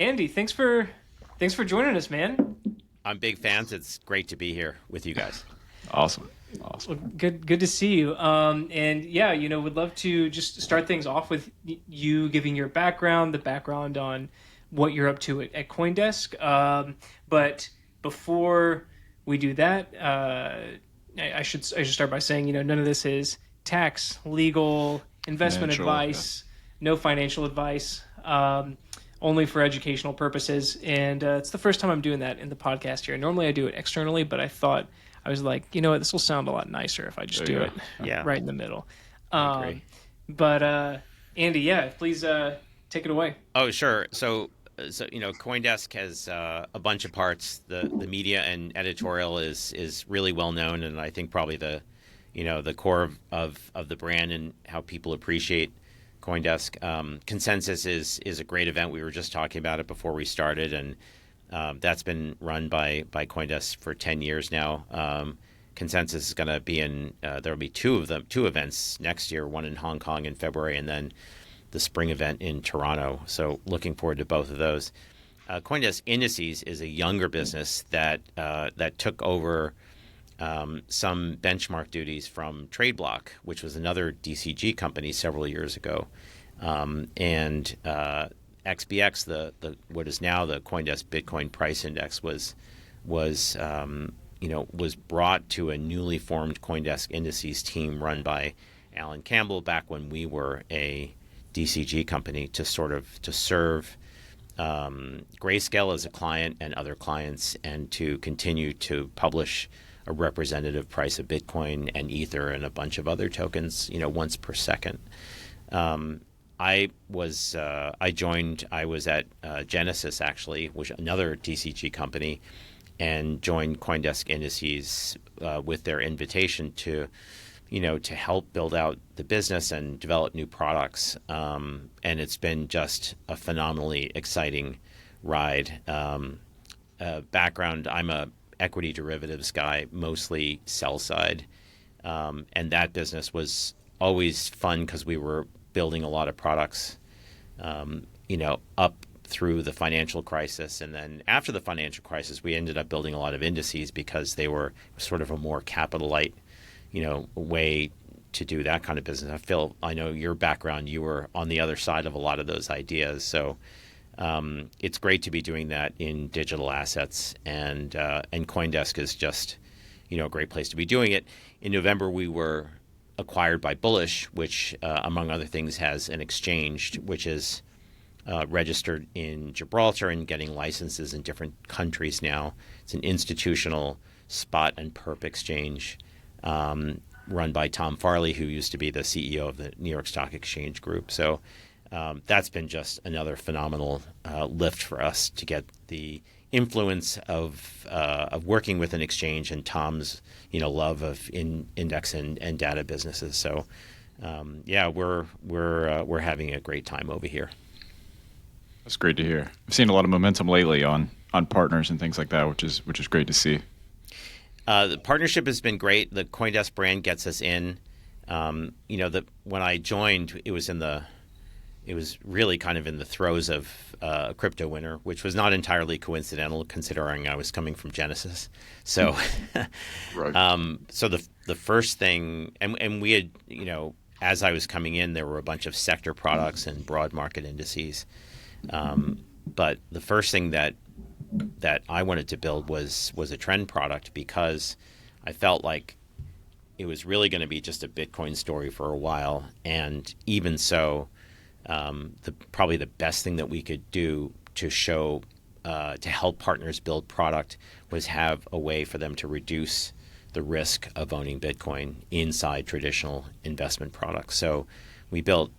Andy, thanks for joining us, man. I'm big fans. It's great to be here with you guys. Awesome. Awesome. Well, good to see you. And yeah, would love to just start things off with you giving your background, the background on what you're up to at CoinDesk. But before we do that, I should start by saying, none of this is tax, legal, investment Financial. Yeah. advice, no financial advice. Only for educational purposes, and it's the first time I'm doing that in the podcast here. Normally, I do it externally, but I was like, you know what, this will sound a lot nicer if I just There you do go. it Yeah. Yeah, right in the middle. I Um, agree. but Andy, yeah, please take it away. Oh, sure. So CoinDesk has a bunch of parts. The media and editorial is really well known, and I think probably the core of the brand and how people appreciate CoinDesk. Consensus is a great event. We were just talking about it before we started, and that's been run by CoinDesk for 10 years now. Consensus is going to be in. There will be two events next year. One in Hong Kong in February, and then the spring event in Toronto. So looking forward to both of those. Coindesk Indices is a younger business that took over some benchmark duties from TradeBlock, which was another DCG company several years ago, and XBX, the what is now the Coindesk Bitcoin Price Index, was brought to a newly formed Coindesk Indices team run by Alan Campbell back when we were a DCG company to serve Grayscale as a client and other clients, and to continue to publish a representative price of Bitcoin and Ether and a bunch of other tokens, once per second. I was at Genesis, actually, which another DCG company, and joined CoinDesk Indices with their invitation to help build out the business and develop new products. And it's been just a phenomenally exciting ride. Background, I'm a equity derivatives guy, mostly sell side. And that business was always fun because we were building a lot of products, up through the financial crisis. And then after the financial crisis, we ended up building a lot of indices because they were sort of a more capital light, way to do that kind of business. I know your background, you were on the other side of a lot of those ideas. So it's great to be doing that in digital assets, and CoinDesk is just, a great place to be doing it. In November, we were acquired by Bullish, which, among other things, has an exchange, which is registered in Gibraltar and getting licenses in different countries now. It's an institutional spot and perp exchange, run by Tom Farley, who used to be the CEO of the New York Stock Exchange Group. So that's been just another phenomenal lift for us to get the influence of working with an exchange, and Tom's love of index and data businesses. So yeah, we're having a great time over here. That's great to hear. I've seen a lot of momentum lately on partners and things like that, which is great to see. The partnership has been great. The CoinDesk brand gets us in. When I joined, it was really kind of in the throes of a crypto winter, which was not entirely coincidental, considering I was coming from Genesis. So, Right. so the first thing, and we had, as I was coming in, there were a bunch of sector products and broad market indices. But the first thing that I wanted to build was a trend product, because I felt like it was really going to be just a Bitcoin story for a while. And even so, probably the best thing that we could do to help partners build product was have a way for them to reduce the risk of owning Bitcoin inside traditional investment products. So we built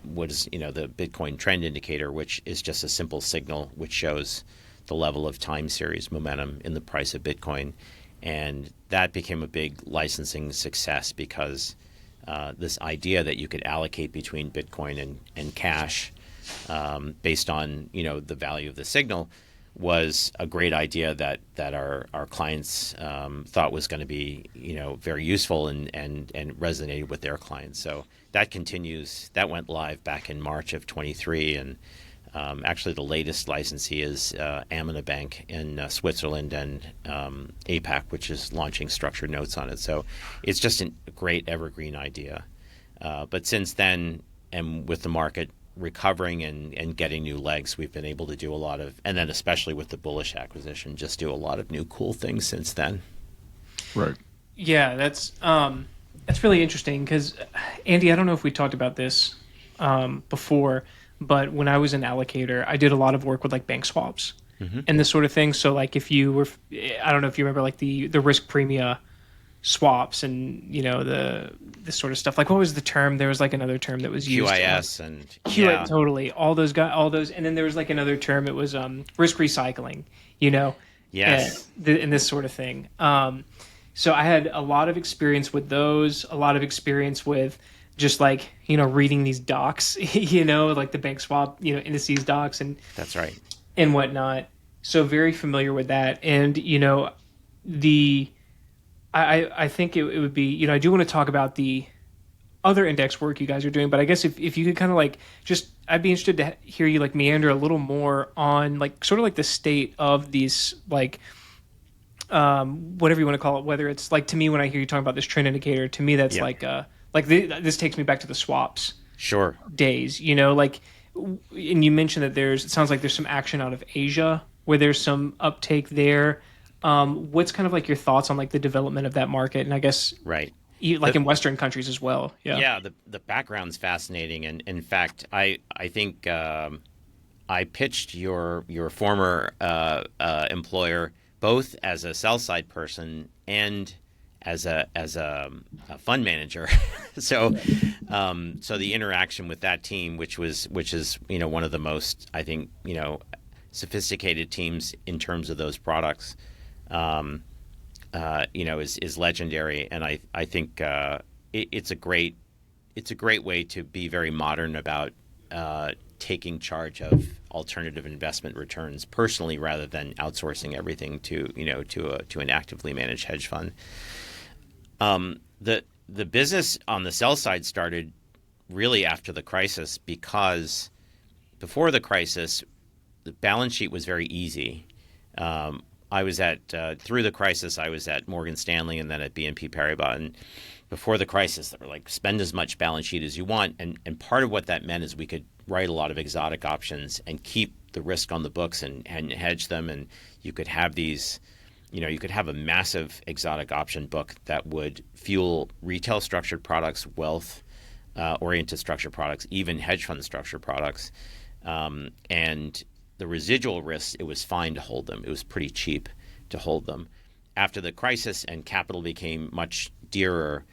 what is the Bitcoin trend indicator, which is just a simple signal which shows the level of time series momentum in the price of Bitcoin. And that became a big licensing success, because this idea that you could allocate between Bitcoin and cash, based on the value of the signal, was a great idea that our clients thought was going to be very useful, and resonated with their clients. So that continues. That went live back in March of 23, and Actually, the latest licensee is Amina Bank in Switzerland, and APAC, which is launching structured notes on it. So it's just a great evergreen idea. But since then, and with the market recovering and getting new legs, we've been able to do a lot of, and then especially with the Bullish acquisition, just do a lot of new cool things since then. Right. Yeah, that's really interesting because, Andy, I don't know if we talked about this before, but when I was an allocator, I did a lot of work with like bank swaps and this sort of thing. So like if you were, I don't know if you remember like the risk premia swaps and this sort of stuff. Like what was the term? There was like another term that was used. QIS and QIS, totally. All those, and then there was like another term. It was risk recycling. Yes. And this sort of thing. So I had a lot of experience with those. A lot of experience with just like reading these docs. Like the bank swap indices docs and That's right. and whatnot. So very familiar with that. And I think it would be, I do want to talk about the other index work you guys are doing, but I guess if you could kind of like I'd be interested to hear you like meander a little more on like sort of like the state of these like whatever you want to call it, whether it's like, to me, when I hear you talking about this trend indicator, to me that's this takes me back to the swaps Sure. days, like, and you mentioned that it sounds like there's some action out of Asia where there's some uptake there. What's kind of like your thoughts on like the development of that market? And I guess Right. like in Western countries as well. Yeah. Yeah, the background's fascinating, and in fact, I think I pitched your former employer both as a sell side person and as a fund manager. So the interaction with that team, which is one of the most, I think, sophisticated teams in terms of those products, is legendary, and I think it's a great way to be very modern about taking charge of alternative investment returns personally, rather than outsourcing everything to an actively managed hedge fund. The business on the sell side started really after the crisis, because before the crisis, the balance sheet was very easy. I was through the crisis, I was at Morgan Stanley and then at BNP Paribas. And before the crisis, they were like, spend as much balance sheet as you want. And part of what that meant is we could write a lot of exotic options and keep the risk on the books and hedge them. And you could have these, you could have a massive exotic option book that would fuel retail structured products, wealth oriented structured products, even hedge fund structured products. And the residual risks, it was fine to hold them. It was pretty cheap to hold them. After the crisis and capital became much dearer,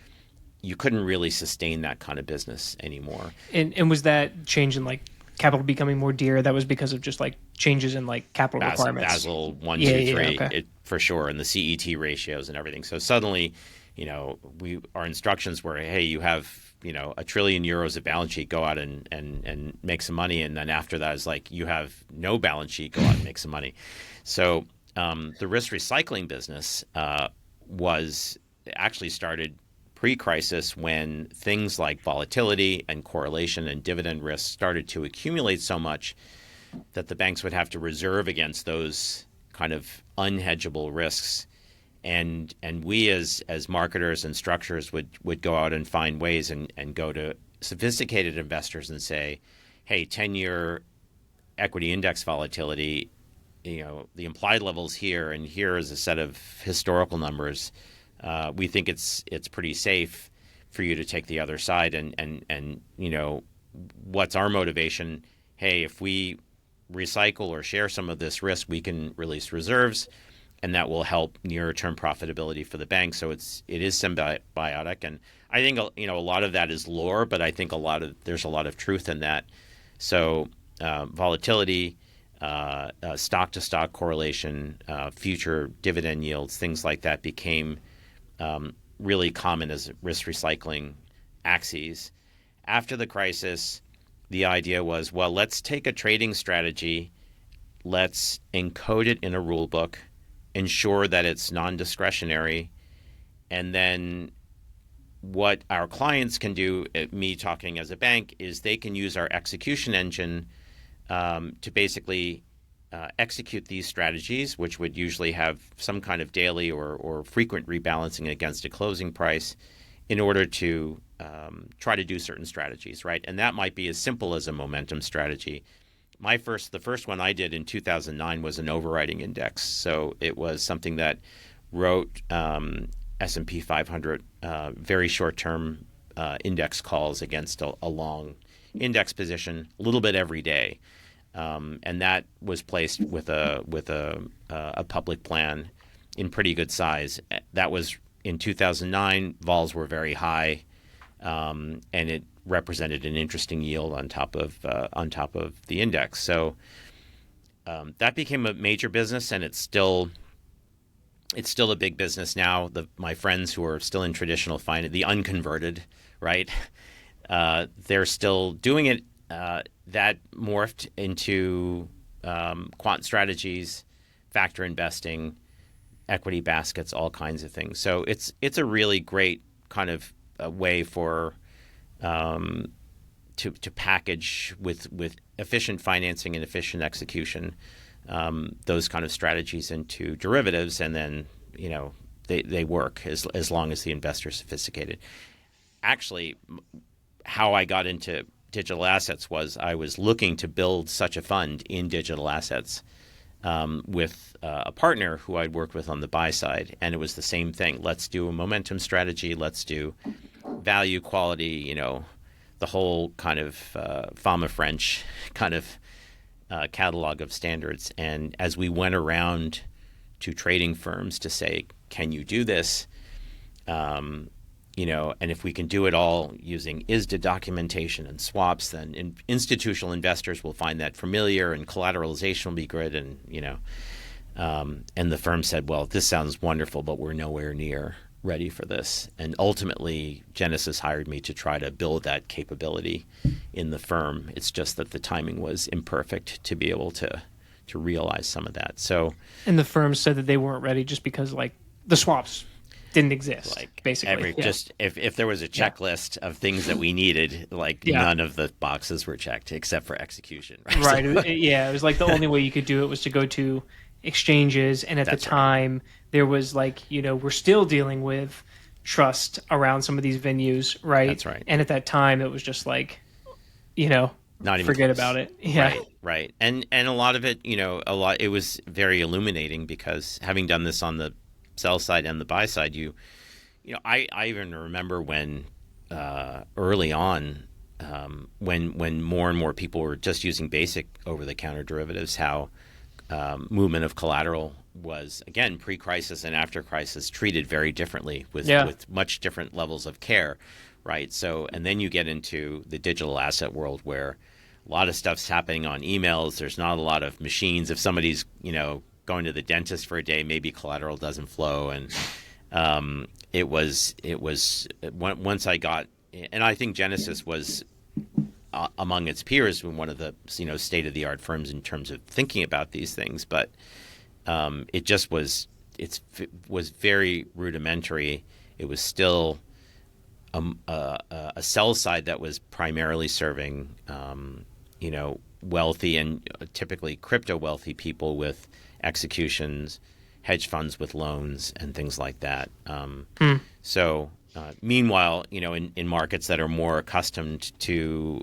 you couldn't really sustain that kind of business anymore. And was that change in like capital becoming more dear? That was because of just like changes in like capital requirements. Basel 1, Yeah, 2, yeah, 3, okay. for sure, and the CET ratios and everything. So suddenly, our instructions were, hey, you have €1 trillion of balance sheet, go out and make some money. And then after that is like, you have no balance sheet, go out and make some money. So the risk recycling business was actually started pre-crisis, when things like volatility and correlation and dividend risk started to accumulate so much that the banks would have to reserve against those kind of unhedgeable risks. And we as marketers and structurers would go out and find ways and go to sophisticated investors and say, hey, 10-year equity index volatility, the implied levels here, and here is a set of historical numbers. We think it's pretty safe for you to take the other side. And what's our motivation? Hey, if we recycle or share some of this risk, we can release reserves, and that will help near-term profitability for the bank. So it is symbiotic, and I think a lot of that is lore, but I think there's a lot of truth in that. So volatility, stock-to-stock correlation, future dividend yields, things like that became really common as risk recycling axes. After the crisis, the idea was, well, let's take a trading strategy, let's encode it in a rule book, ensure that it's non-discretionary, and then what our clients can do, me talking as a bank, is they can use our execution engine to basically execute these strategies, which would usually have some kind of daily or frequent rebalancing against a closing price in order to try to do certain strategies, right? And that might be as simple as a momentum strategy. The first one I did in 2009 was an overriding index. So it was something that wrote S&P 500 very short-term index calls against a long index position, a little bit every day, and that was placed with a public plan in pretty good size. That was in 2009. Vols were very high, and it represented an interesting yield on top of the index. So that became a major business, and it's still a big business now. My friends who are still in traditional finance, the unconverted, right? They're still doing it. That morphed into quant strategies, factor investing, equity baskets, all kinds of things. So it's a really great kind of way for to package with efficient financing and efficient execution those kind of strategies into derivatives, and then they work as long as the investor is sophisticated. Actually, how I got into digital assets was I was looking to build such a fund in digital assets with a partner who I'd worked with on the buy side, and it was the same thing. Let's do a momentum strategy. Let's do value, quality, the whole kind of Fama French kind of catalog of standards. And as we went around to trading firms to say, can you do this? And if we can do it all using ISDA documentation and swaps, then institutional investors will find that familiar, and collateralization will be good. And the firm said, well, this sounds wonderful, but we're nowhere near ready for this. And ultimately, Genesis hired me to try to build that capability in the firm. It's just that the timing was imperfect to be able to realize some of that. So, and the firm said that they weren't ready just because the swaps didn't exist, basically. If there was a checklist of things that we needed, none of the boxes were checked except for execution. Right. It was like the only way you could do it was to go to exchanges, and at the time there was we're still dealing with trust around some of these venues, right? That's right. And at that time it was just not even forget close. about it. Yeah. Right. And a lot of it, it was very illuminating, because having done this on the sell side and the buy side, I even remember when early on, when more and more people were just using basic over-the-counter derivatives, how movement of collateral was, again, pre-crisis and after crisis, treated very differently with much different levels of care, right? So, and then you get into the digital asset world where a lot of stuff's happening on emails. There's not a lot of machines. If somebody's, going to the dentist for a day, maybe collateral doesn't flow. And it was once I got, and I think Genesis was among its peers one of the state of the art firms in terms of thinking about these things, but it just was very rudimentary. It was still a sell side that was primarily serving wealthy and typically crypto wealthy people with executions, hedge funds with loans, and things like that. So meanwhile, in markets that are more accustomed to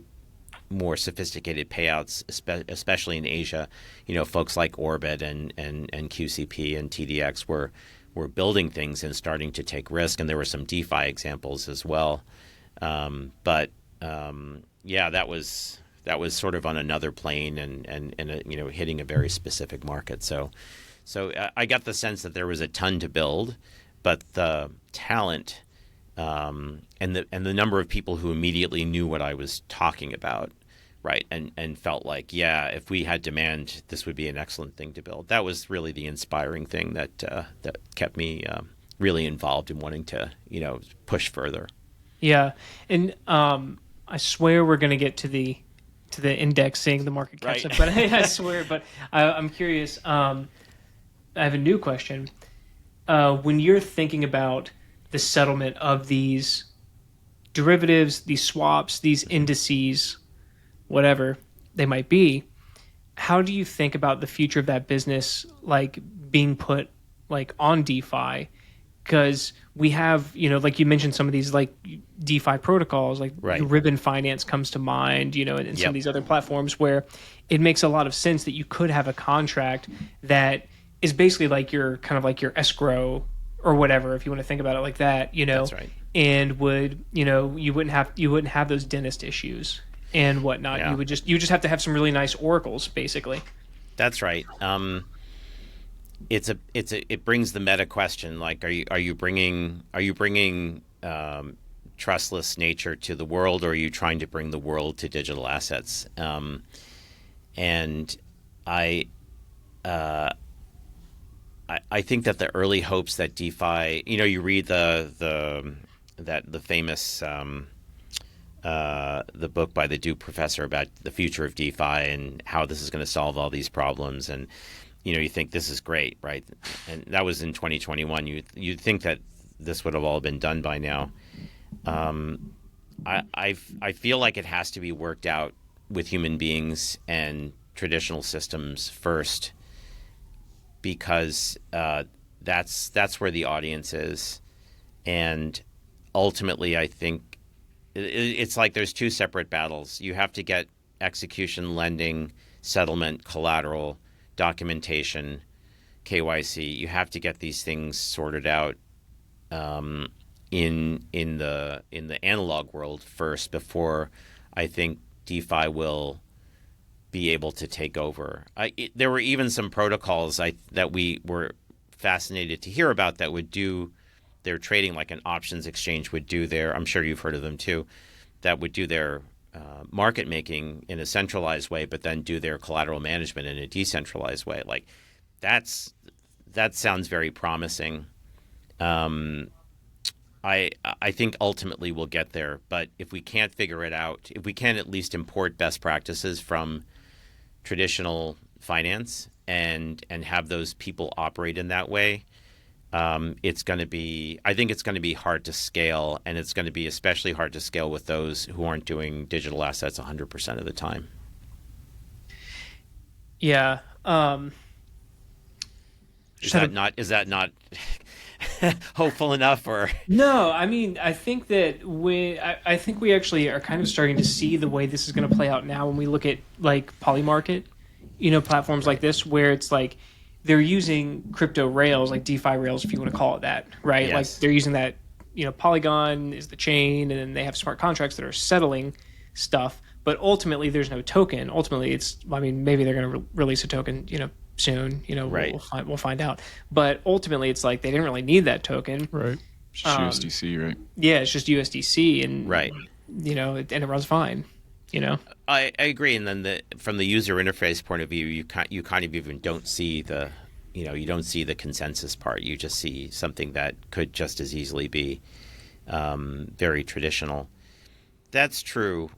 more sophisticated payouts, especially in Asia, folks like Orbit and QCP and TDX were building things and starting to take risk, and there were some DeFi examples as well. That was sort of on another plane and hitting a very specific market. So I got the sense that there was a ton to build, but the talent and the number of people who immediately knew what I was talking about, right, and felt like, if we had demand, this would be an excellent thing to build. That was really the inspiring thing that kept me really involved in wanting to push further. Yeah, and I swear we're going to get to the indexing, the market cap stuff, but I swear. But I'm curious. I have a new question. When you're thinking about the settlement of these derivatives, these swaps, these indices, whatever they might be, how do you think about the future of that business, like being put like on DeFi? Because we have, like you mentioned, some of these like DeFi protocols, like Right. Ribbon Finance comes to mind, and some of Yep. these other platforms where it makes a lot of sense that you could have a contract that is basically like your kind of like your escrow or whatever, if you want to think about it like that, That's right. and would, you wouldn't have those dentist issues and whatnot. Yeah. You just have to have some really nice oracles, basically. That's right. It brings the meta question, like, are you bringing trustless nature to the world, or are you trying to bring the world to digital assets? And I I think that the early hopes that DeFi, you read the famous the book by the Duke professor about the future of DeFi and how this is going to solve all these problems, and you think this is great, right? And that was in 2021. You'd think that this would have all been done by now. I feel like it has to be worked out with human beings and traditional systems first, because that's where the audience is, and ultimately, I think it's like there's two separate battles. You have to get execution, lending, settlement, collateral, documentation, KYC. You have to get these things sorted out in the analog world first, before I think DeFi will be able to take over. There were even some protocols that we were fascinated to hear about that would do their trading, like an options exchange would do their, I'm sure you've heard of them too, that would do their market making in a centralized way, but then do their collateral management in a decentralized way. Like that sounds very promising. I think ultimately we'll get there, but if we can't figure it out, if we can't at least import best practices from traditional finance and have those people operate in that way, it's going to be, I think it's going to be hard to scale, and it's going to be especially hard to scale with those who aren't doing digital assets 100% of the time. Yeah. Is that not hopeful enough, or? No, I mean, I think that I think we actually are kind of starting to see the way this is going to play out now when we look at like Polymarket, platforms like this, where it's like they're using crypto rails, like DeFi rails, if you want to call it that, right? Yes. Like they're using that, Polygon is the chain, and then they have smart contracts that are settling stuff. But ultimately, there's no token. Ultimately, maybe they're going to release a token, soon. Right. We'll find out. But ultimately, it's like they didn't really need that token. Right. It's just USDC, right? Yeah, it's just USDC, and Right. And it runs fine. I agree, and then from the user interface point of view, you kind of even don't see you don't see the consensus part. You just see something that could just as easily be very traditional. That's true.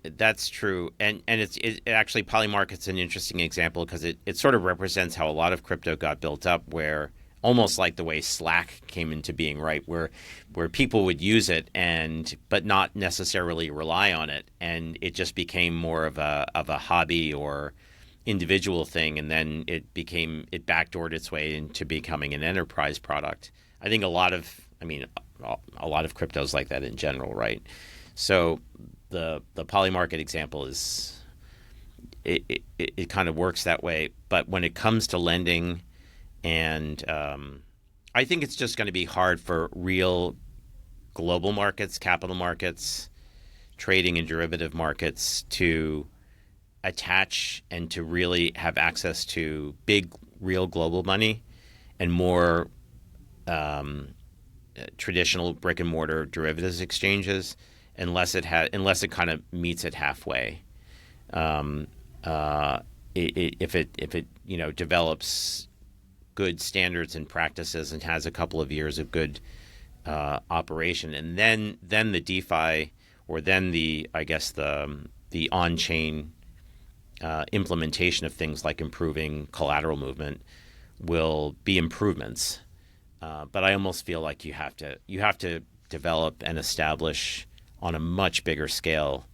That's true, and it actually, Polymarket's an interesting example because it sort of represents how a lot of crypto got built up, where almost like the way Slack came into being, right? Where people would use it but not necessarily rely on it, and it just became more of a hobby or individual thing, and then it backdoored its way into becoming an enterprise product. I think a lot of cryptos like that in general, right? So the Polymarket example is it kind of works that way, but when it comes to lending, and I think it's just going to be hard for real global markets, capital markets, trading and derivative markets to attach and to really have access to big, real global money and more traditional brick and mortar derivatives exchanges, unless it kind of meets it halfway. If it develops good standards and practices and has a couple of years of good operation, and then the DeFi, or then the on-chain implementation of things like improving collateral movement will be improvements. But I almost feel like you have to develop and establish on a much bigger scale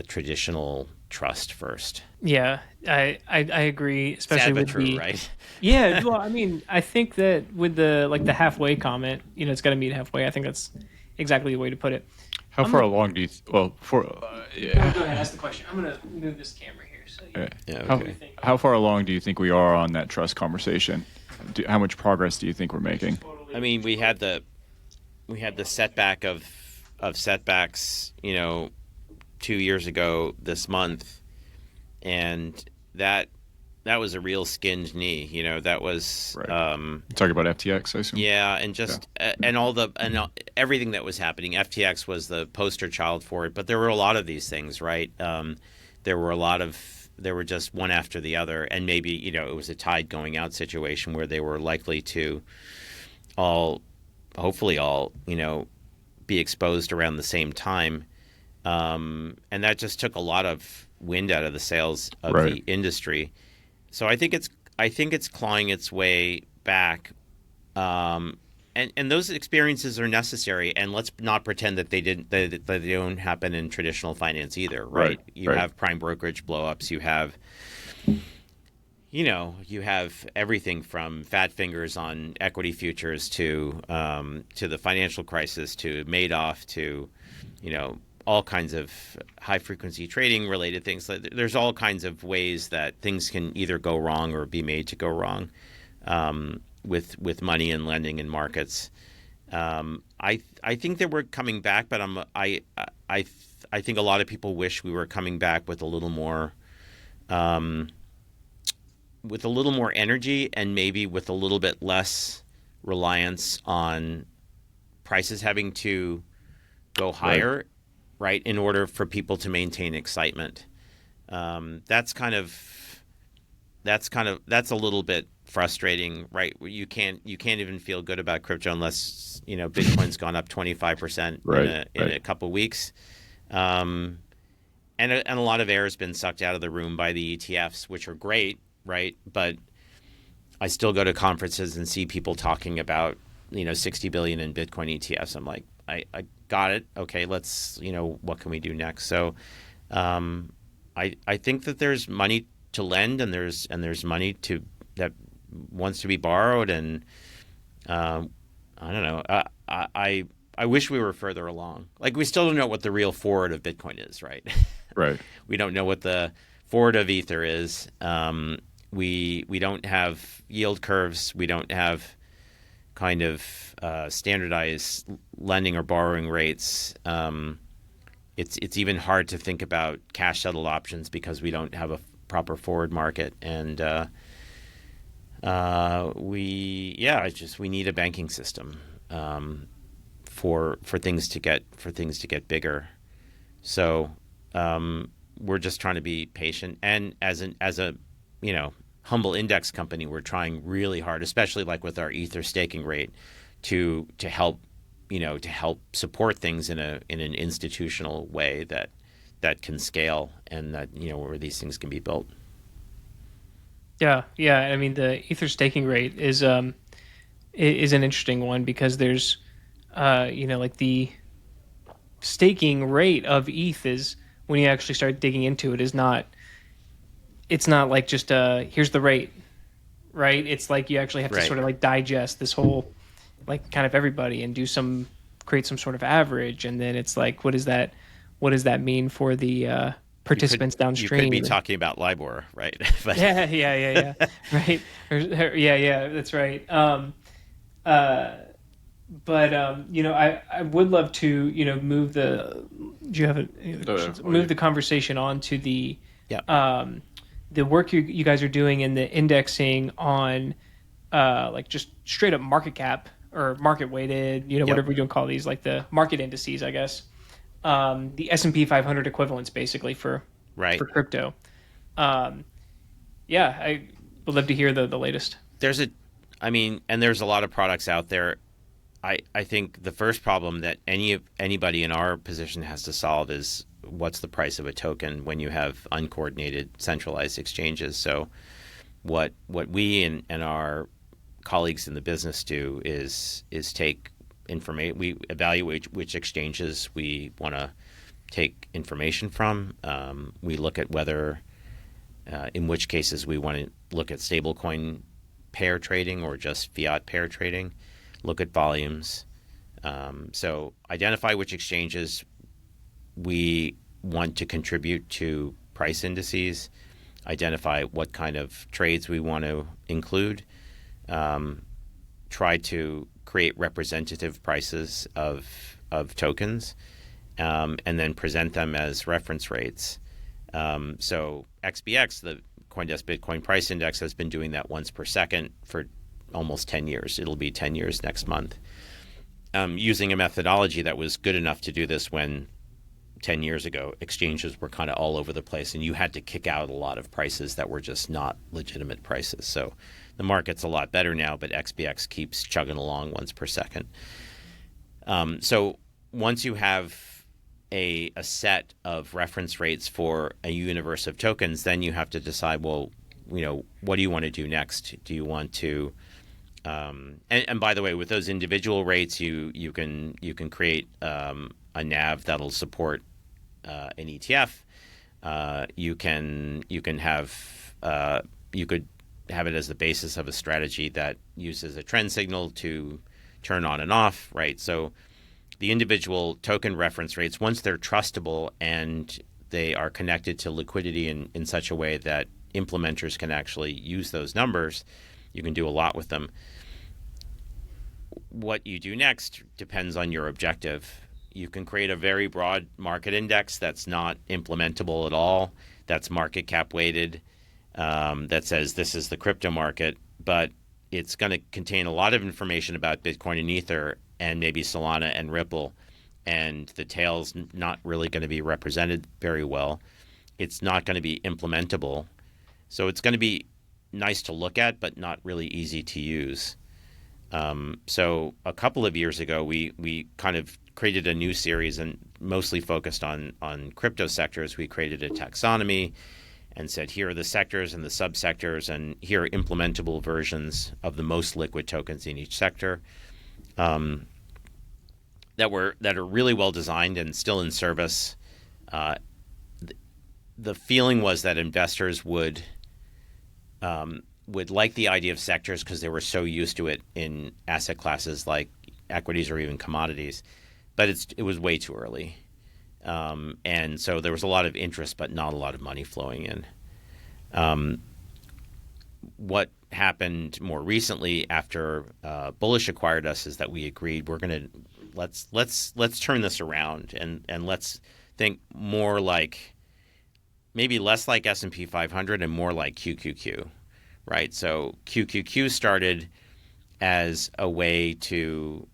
traditional trust first. Yeah, I agree, especially Sad but with true, the right? yeah. Well, I mean, I think that with the halfway comment, it's got to meet halfway. I think that's exactly the way to put it. How I'm far gonna along do you? Well, for go ahead, ask the question. I'm gonna move this camera here. So Yeah, how what do okay. you think? how far along do you think we are on that trust conversation? How much progress do you think we're making? I mean, we had the setback of setbacks, 2 years ago this month, and that was a real skinned knee. That was Right. You're talking about FTX, I assume. yeah, and just everything that was happening. FTX was the poster child for it, but there were a lot of these things, right? There were just one after the other, and maybe it was a tide going out situation where they were likely to hopefully all be exposed around the same time, and that just took a lot of wind out of the sails of Right. the industry. So I think it's clawing its way back, and those experiences are necessary. And let's not pretend that they don't happen in traditional finance either, right? Right. You Right. have prime brokerage blowups. You have everything from fat fingers on equity futures to the financial crisis to Madoff to all kinds of high frequency trading related things. There's all kinds of ways that things can either go wrong or be made to go wrong, with money and lending in markets. I think that we're coming back, but I think a lot of people wish we were coming back with a little more energy, and maybe with a little bit less reliance on prices having to go Right. higher, right, in order for people to maintain excitement. That's a little bit frustrating, right? You can't even feel good about crypto unless Bitcoin's gone up 25% in Right. a couple of weeks. Um, and a lot of air has been sucked out of the room by the ETFs, which are great, right? But I still go to conferences and see people talking about 60 billion in Bitcoin ETFs. I'm like, I got it. Okay, let's what can we do next? So, I think that there's money to lend, and there's money that wants to be borrowed, and I don't know. I wish we were further along. Like, we still don't know what the real forward of Bitcoin is, right? Right. We don't know what the forward of Ether is. We don't have yield curves. We don't have kind of standardized lending or borrowing rates. It's even hard to think about cash settled options because we don't have a proper forward market, and we need a banking system, for things to get bigger. So, we're just trying to be patient, and as a humble index company, we're trying really hard, especially like with our Ether staking rate, to help support things in an institutional way that can scale, and that where these things can be built. Yeah, yeah. I mean, the Ether staking rate is an interesting one because there's like the staking rate of ETH is, when you actually start digging into it, is not, it's not like just here's the rate, right? It's like you actually have to Right. sort of like digest this whole, like, kind of everybody, and create some sort of average, and then it's like, what does that mean for the participants You could downstream? be talking about LIBOR, right? But Yeah, right. Yeah, that's right. But I would love to move the, do you have move the conversation on to yeah, the work you guys are doing in the indexing on like just straight up market cap or market weighted, Yep. whatever we don't call these, like the market indices, I guess. The S&P 500 equivalents, basically, for right. crypto. Yeah, I would love to hear the latest. There's a lot of products out there. I think the first problem that anybody in our position has to solve is, what's the price of a token when you have uncoordinated centralized exchanges. So what we and our colleagues in the business do is take information. We evaluate which exchanges we want to take information from. We look at whether, in which cases we want to look at stablecoin pair trading or just fiat pair trading, look at volumes. So identify which exchanges we want to contribute to price indices, identify what kind of trades we want to include, try to create representative prices of tokens, and then present them as reference rates. So XBX, the Coindesk Bitcoin Price Index, has been doing that once per second for almost 10 years. It'll be 10 years next month. Using a methodology that was good enough to do this when 10 years ago exchanges were kind of all over the place and you had to kick out a lot of prices that were just not legitimate prices. So the market's a lot better now, but XBX keeps chugging along once per second. So once you have a set of reference rates for a universe of tokens, then you have to decide, well, what do you want to do next? Do you want to and by the way, with those individual rates, you can create a NAV that'll support an ETF. You could have it as the basis of a strategy that uses a trend signal to turn on and off, right? So the individual token reference rates, once they're trustable and they are connected to liquidity in such a way that implementers can actually use those numbers, you can do a lot with them. What you do next depends on your objective. You can create a very broad market index that's not implementable at all, that's market cap weighted, that says this is the crypto market, but it's going to contain a lot of information about Bitcoin and Ether and maybe Solana and Ripple, and the tail's not really going to be represented very well. It's not going to be implementable. So it's going to be nice to look at, but not really easy to use. So a couple of years ago, we kind of created a new series and mostly focused on crypto sectors. We created a taxonomy and said, here are the sectors and the subsectors, and here are implementable versions of the most liquid tokens in each sector that are really well designed and still in service. The feeling was that investors would like the idea of sectors because they were so used to it in asset classes like equities or even commodities, but it was way too early. And so there was a lot of interest, but not a lot of money flowing in. What happened more recently after Bullish acquired us is that we agreed let's turn this around and let's think more like, maybe less like S&P 500 and more like QQQ. Right, so QQQ started as a way to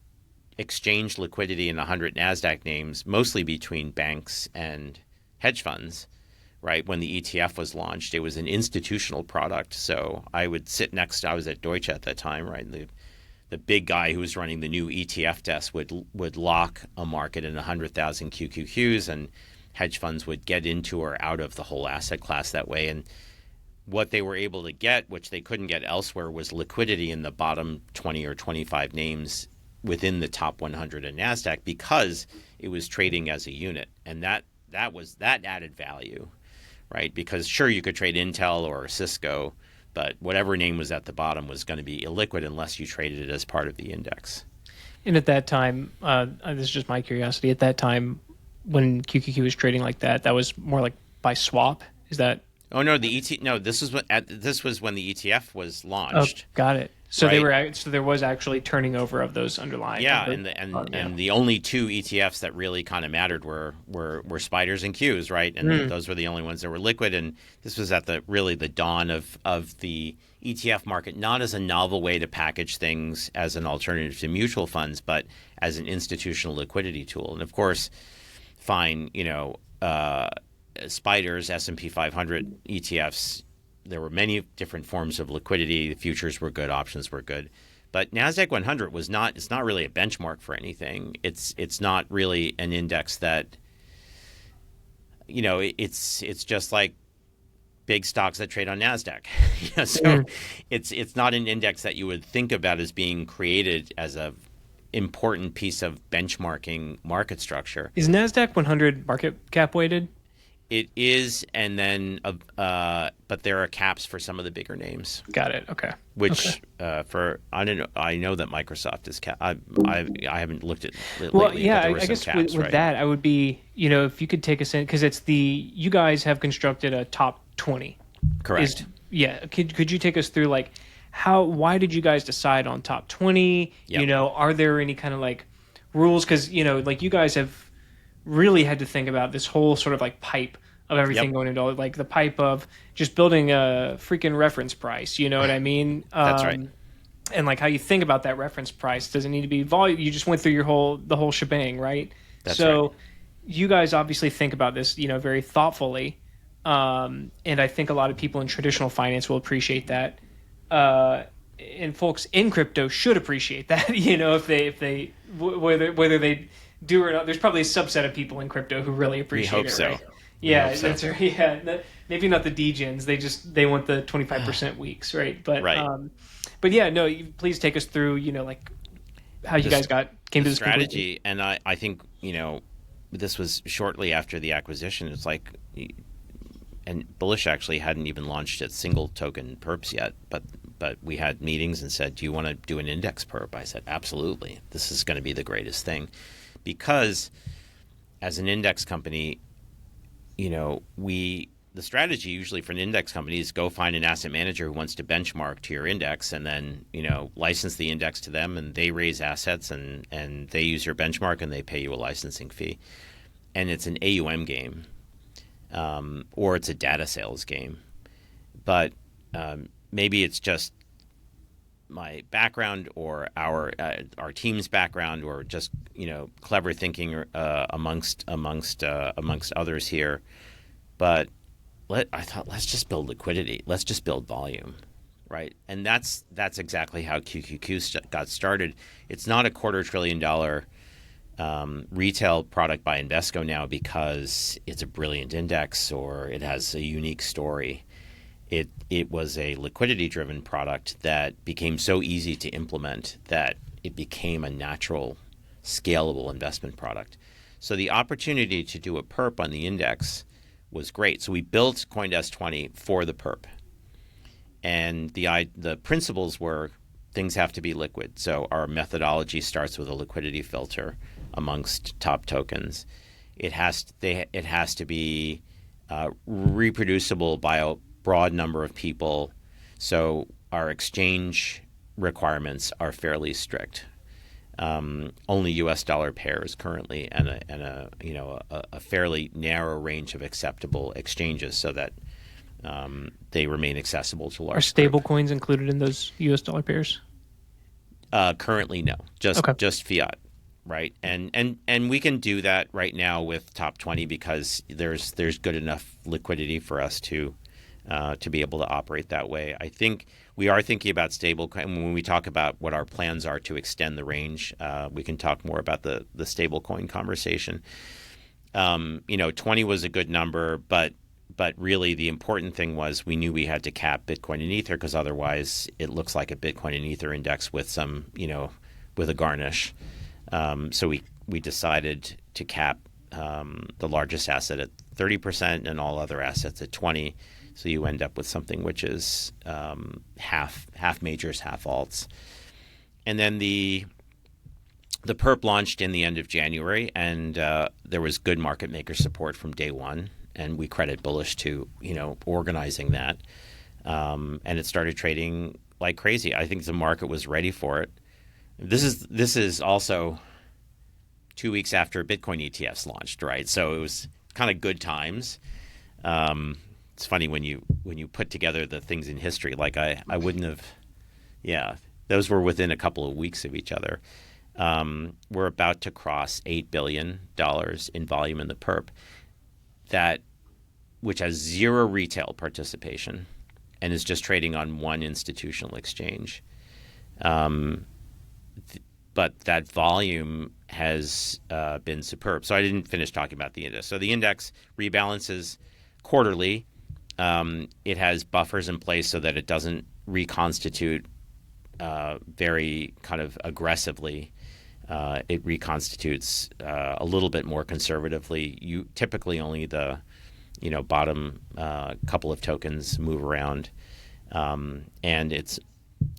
exchange liquidity in 100 NASDAQ names, mostly between banks and hedge funds. Right, when the ETF was launched, it was an institutional product. So I would sit I was at Deutsche at that time, right? The big guy who was running the new ETF desk would lock a market in 100,000 QQQs, and hedge funds would get into or out of the whole asset class that way. And what they were able to get, which they couldn't get elsewhere, was liquidity in the bottom 20 or 25 names within the top 100 in NASDAQ because it was trading as a unit. And that added value, right? Because sure, you could trade Intel or Cisco, but whatever name was at the bottom was going to be illiquid unless you traded it as part of the index. And at that time, this is just my curiosity, at that time when QQQ was trading like that, that was more like by swap? Is that... Oh no, this was when the ETF was launched. Oh, got it. So right? there was actually turning over of those underlying. Yeah, and the only two ETFs that really kind of mattered were spiders and Qs, right? And those were the only ones that were liquid. And this was at the dawn of the ETF market, not as a novel way to package things as an alternative to mutual funds, but as an institutional liquidity tool. And of course, fine, spiders, S&P 500 ETFs, there were many different forms of liquidity. The futures were good, options were good. But NASDAQ 100 it's not really a benchmark for anything. It's not really an index that, it's just like big stocks that trade on NASDAQ. It's not an index that you would think about as being created as a important piece of benchmarking market structure. Is NASDAQ 100 market cap weighted? It is, and then but there are caps for some of the bigger names. Got it. Okay. Which for I don't know. I know that Microsoft is cap. I haven't looked at it Well, lately. yeah, but there were I some guess caps, with right? that, I would be, if you could take us in, because you guys have constructed a top 20. Correct. Yeah. Could you take us through like why did you guys decide on top 20? Yep. Are there any kind of like rules? Because, like you guys have really had to think about this whole sort of like pipe of everything going into it, like the pipe of just building a freaking reference price. You know what I mean? That's right. And like how you think about that reference price. Does it need to be volume? You just went through the whole shebang, right? That's so right. you guys obviously think about this, very thoughtfully. And I think a lot of people in traditional finance will appreciate that. And folks in crypto should appreciate that, if they whether they do or not. There's probably a subset of people in crypto who really appreciate hope it. so. Right? We Yeah, hope so. that's right. Yeah, maybe not the degens. They want the 25% weeks, right? But Right. but yeah, no. Please take us through, like how you guys came to The this strategy, and I think this was shortly after the acquisition. It's like, and Bullish actually hadn't even launched its single token perps yet, but we had meetings and said, do you want to do an index perp? I said, absolutely. This is going to be the greatest thing, because as an index company, the strategy usually for an index company is go find an asset manager who wants to benchmark to your index, and then license the index to them, and they raise assets and they use your benchmark and they pay you a licensing fee, and it's an AUM game, or it's a data sales game. But maybe it's just my background or our team's background, or just clever thinking amongst others here. But I thought, let's just build liquidity. Let's just build volume, right? And that's exactly how QQQ got started. It's not a $250 billion retail product by Invesco now because it's a brilliant index or it has a unique story. It was a liquidity-driven product that became so easy to implement that it became a natural, scalable investment product. So the opportunity to do a perp on the index was great. So we built Coindesk 20 for the perp. And the principles were things have to be liquid. So our methodology starts with a liquidity filter amongst top tokens. It has to be reproducible by a broad number of people. So our exchange requirements are fairly strict. Only U.S. dollar pairs currently, and a fairly narrow range of acceptable exchanges, so that they remain accessible to large. Are stable coins included in those U.S. dollar pairs? Currently, no. Just fiat, right? And we can do that right now with top 20 because there's good enough liquidity for us to be able to operate that way. I think we are thinking about stablecoin. When we talk about what our plans are to extend the range, we can talk more about the stablecoin conversation. 20 was a good number, but really the important thing was we knew we had to cap Bitcoin and Ether, because otherwise it looks like a Bitcoin and Ether index with some, with a garnish. So we decided to cap the largest asset at 30% and all other assets at 20%. So you end up with something which is half majors, half alts. And then the perp launched in the end of January, and there was good market maker support from day one. And we credit Bullish to organizing that, and it started trading like crazy. I think the market was ready for it. This is also 2 weeks after Bitcoin ETFs launched, right? So it was kind of good times. It's funny when you put together the things in history. Like I wouldn't have, those were within a couple of weeks of each other. We're about to cross $8 billion in volume in the perp, which has zero retail participation and is just trading on one institutional exchange. But that volume has been superb. So I didn't finish talking about the index. So the index rebalances quarterly. It has buffers in place so that it doesn't reconstitute very kind of aggressively. it reconstitutes a little bit more conservatively. You typically only the bottom couple of tokens move around, and it's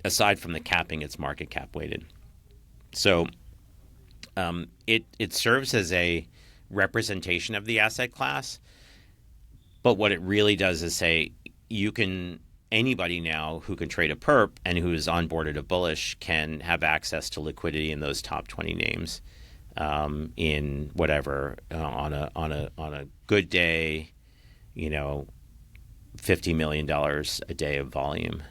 aside from the capping, it's market cap weighted. So it serves as a representation of the asset class, but what it really does is say anybody now who can trade a perp and who is onboarded a bullish can have access to liquidity in those top 20 names in whatever on a good day, $50 million a day of volume.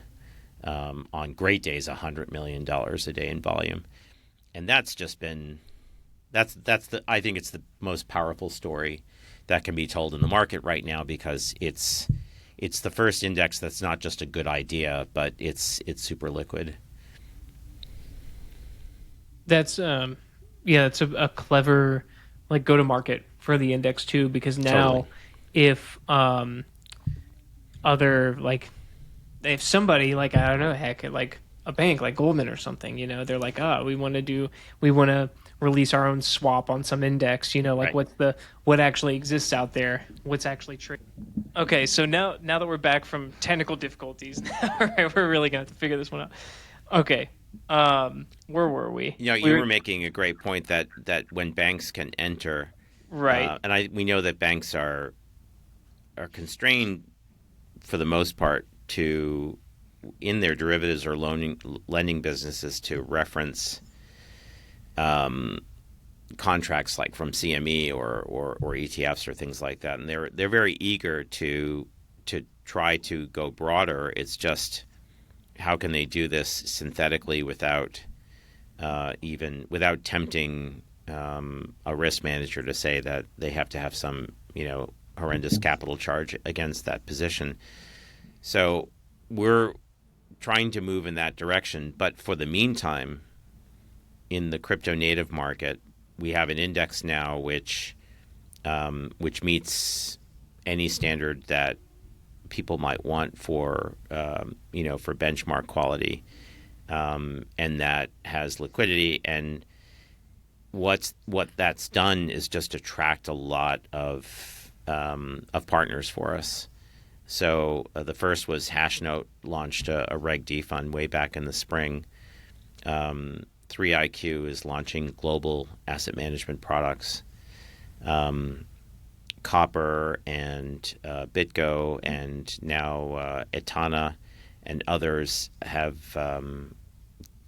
On great days, $100 million a day in volume, and that's I think it's the most powerful story that can be told in the market right now, because it's the first index that's not just a good idea, but it's super liquid. That's it's a clever like go to market for the index too, because now Totally. if other like if somebody like I don't know heck like a bank like Goldman or something, they're like, we want to release our own swap on some index, like Right. what actually exists out there, what's actually true. Okay, so now that we're back from technical difficulties, all right, we're really gonna have to figure this one out. Okay, where were we? We You were were making a great point that when banks can enter, right. and we know that banks are constrained for the most part to in their derivatives or lending businesses to reference contracts like from CME or ETFs or things like that, and they're very eager to try to go broader. It's just how can they do this synthetically without even without tempting a risk manager to say that they have to have some horrendous capital charge against that position. So we're trying to move in that direction, but for the meantime, in the crypto native market, we have an index now which meets any standard that people might want for for benchmark quality, and that has liquidity. And what that's done is just attract a lot of partners for us. So the first was Hashnote launched a Reg D fund way back in the spring. 3IQ is launching global asset management products. Copper and BitGo and now Etana and others have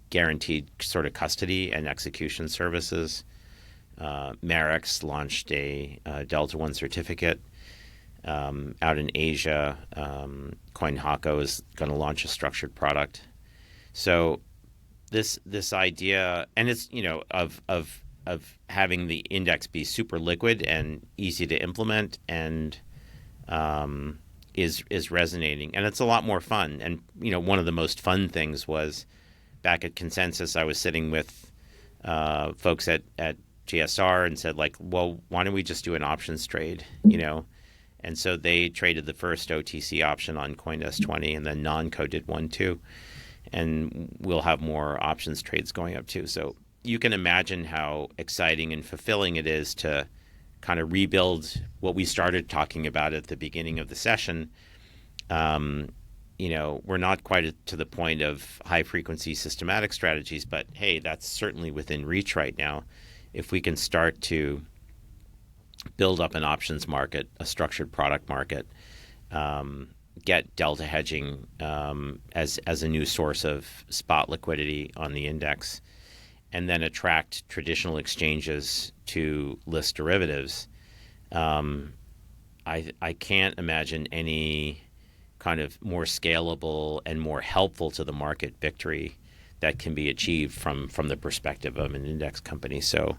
guaranteed sort of custody and execution services. Marex launched a Delta One certificate. Out in Asia, CoinHako is going to launch a structured product. So this idea, and it's of having the index be super liquid and easy to implement, and is resonating, and it's a lot more fun. And one of the most fun things was back at Consensus, I was sitting with folks at GSR and said, like, well, why don't we just do an options trade, And so they traded the first OTC option on Coindesk 20, and then non-co did one too. And we'll have more options trades going up too. So you can imagine how exciting and fulfilling it is to kind of rebuild what we started talking about at the beginning of the session. We're not quite to the point of high-frequency systematic strategies, but hey, that's certainly within reach right now. If we can start to build up an options market, a structured product market, get delta hedging as a new source of spot liquidity on the index, and then attract traditional exchanges to list derivatives. I can't imagine any kind of more scalable and more helpful to the market victory that can be achieved from the perspective of an index company. So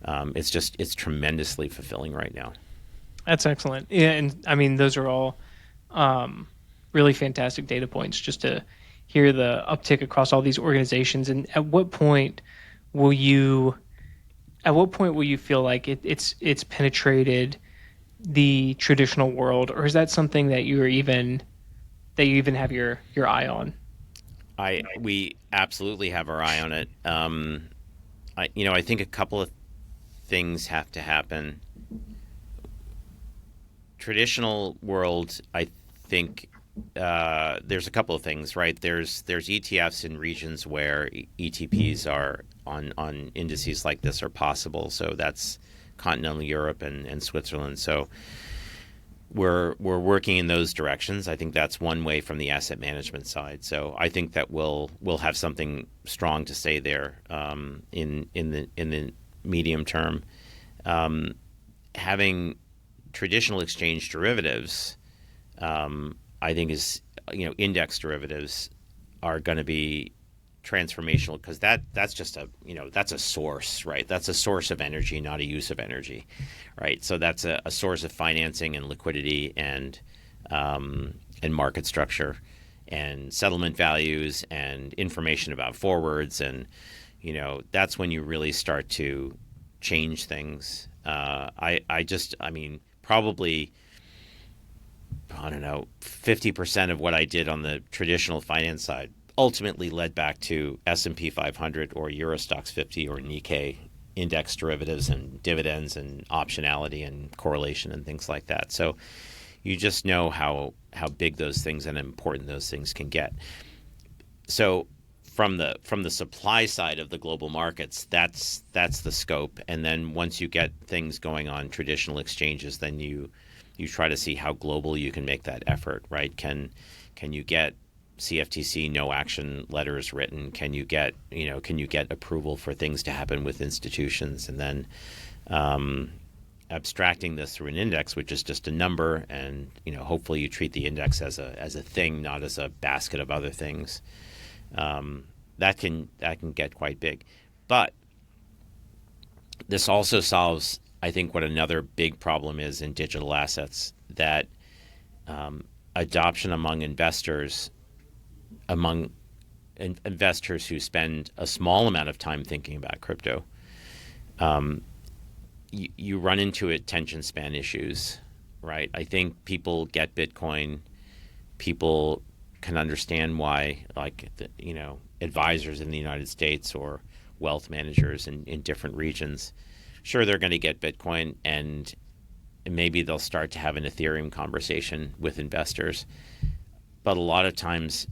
it's tremendously fulfilling right now. That's excellent. Yeah, and I mean those are all really fantastic data points just to hear the uptick across all these organizations. And at what point will you feel like it's penetrated the traditional world, or is that something that you even have your eye on? We absolutely have our eye on it. I think a couple of things have to happen. Traditional world, I think there's a couple of things, right? There's ETFs in regions where ETPs are on indices like this are possible. So that's continental Europe and Switzerland. So we're working in those directions. I think that's one way from the asset management side. So I think that we'll have something strong to say there in the medium term. Having traditional exchange derivatives, I think is index derivatives are going to be transformational because that's just that's a source, right? That's a source of energy, not a use of energy, right? So that's a source of financing and liquidity and market structure and settlement values and information about forwards, and that's when you really start to change things. I mean, probably, I don't know, 50% of what I did on the traditional finance side ultimately led back to S&P 500 or Eurostoxx 50 or Nikkei index derivatives and dividends and optionality and correlation and things like that. So you just know how big those things and important those things can get. So from the supply side of the global markets, that's the scope. And then once you get things going on traditional exchanges, then you try to see how global you can make that effort, right? Can you get CFTC no action letters written? Can you get approval for things to happen with institutions? And then abstracting this through an index, which is just a number, and hopefully you treat the index as a thing, not as a basket of other things. That can get quite big. But this also solves, I think, what another big problem is in digital assets, that adoption among investors who spend a small amount of time thinking about crypto, you run into attention span issues, right? I think people get Bitcoin. People can understand why, advisors in the United States or wealth managers in different regions, sure, they're going to get Bitcoin, and maybe they'll start to have an Ethereum conversation with investors. But a lot of times,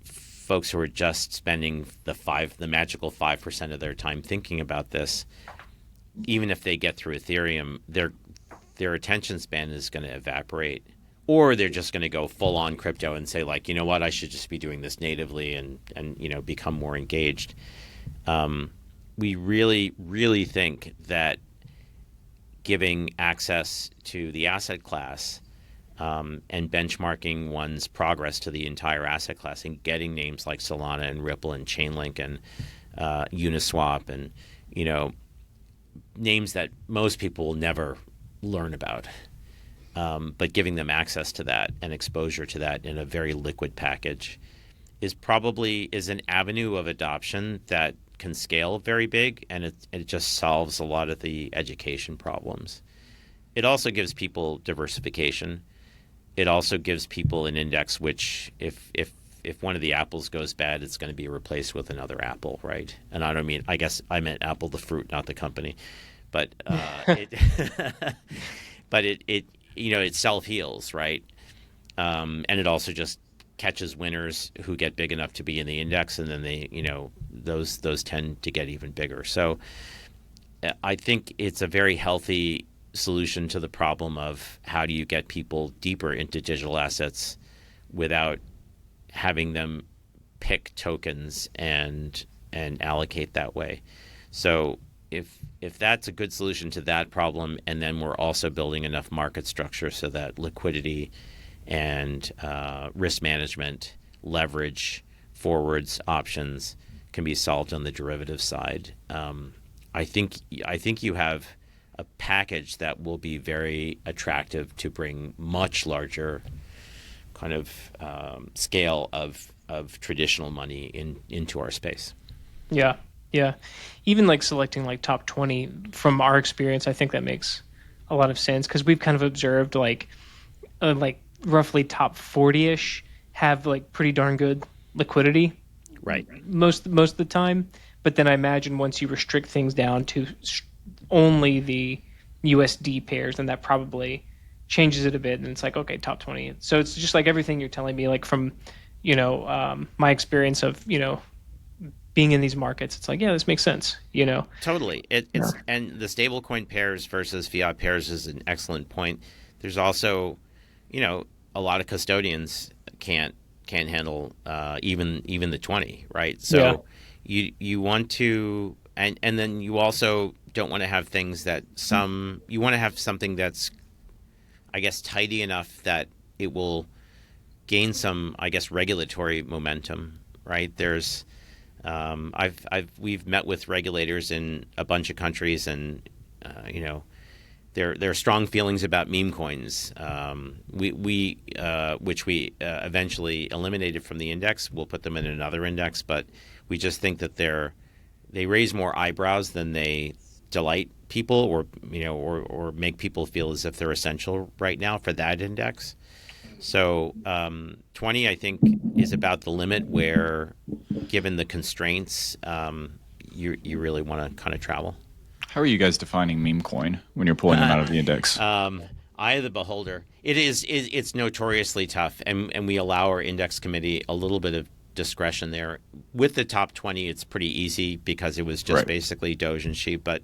folks who are just spending the magical 5% of their time thinking about this, even if they get through Ethereum, their attention span is going to evaporate. Or they're just going to go full on crypto and say, like, you know what, I should just be doing this natively and become more engaged. We really, really think that giving access to the asset class and benchmarking one's progress to the entire asset class and getting names like Solana and Ripple and Chainlink and Uniswap and names that most people will never learn about. But giving them access to that and exposure to that in a very liquid package is an avenue of adoption that can scale very big, and it just solves a lot of the education problems. It also gives people diversification. It also gives people an index which, if one of the apples goes bad, it's going to be replaced with another apple, right? And I guess I meant Apple the fruit, not the company. But it self-heals, right? And it also just catches winners who get big enough to be in the index, and then those tend to get even bigger. So I think it's a very healthy solution to the problem of how do you get people deeper into digital assets without having them pick tokens and allocate that way. So if that's a good solution to that problem, and then we're also building enough market structure so that liquidity and risk management, leverage, forwards, options can be solved on the derivative side, I think you have a package that will be very attractive to bring much larger kind of scale of traditional money into our space. Yeah. Yeah. Even like selecting like top 20 from our experience, I think that makes a lot of sense, because we've kind of observed like roughly top 40-ish have like pretty darn good liquidity. Right. Most of the time. But then I imagine once you restrict things down to only the USD pairs, then that probably changes it a bit. And it's like, okay, top 20. So it's just like everything you're telling me, like from, my experience of, being in these markets. It's like, yeah, this makes sense, Totally. It's and the stablecoin pairs versus fiat pairs is an excellent point. There's also, a lot of custodians can't handle even the 20, right? So you want to, and then you also don't want to have things that you want to have something that's, I guess, tidy enough that it will gain some, I guess, regulatory momentum, right? We've met with regulators in a bunch of countries, and there are strong feelings about meme coins. Which we eventually eliminated from the index. We'll put them in another index, but we just think that they raise more eyebrows than they delight people, or make people feel as if they're essential right now for that index. So 20, I think, is about the limit where, given the constraints, you really want to kind of travel. How are you guys defining meme coin when you're pulling them out of the index? Eye of the beholder. It's notoriously tough, and we allow our index committee a little bit of discretion there. With the top 20, it's pretty easy because it was just basically Doge and Sheep. But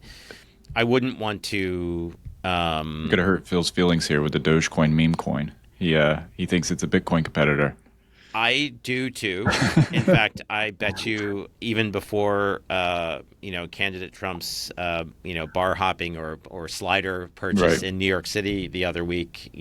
I wouldn't want to. You're gonna hurt Phil's feelings here with the Dogecoin meme coin. He thinks it's a Bitcoin competitor. I do too. In fact, I bet you even before candidate Trump's bar hopping or slider purchase in New York City the other week,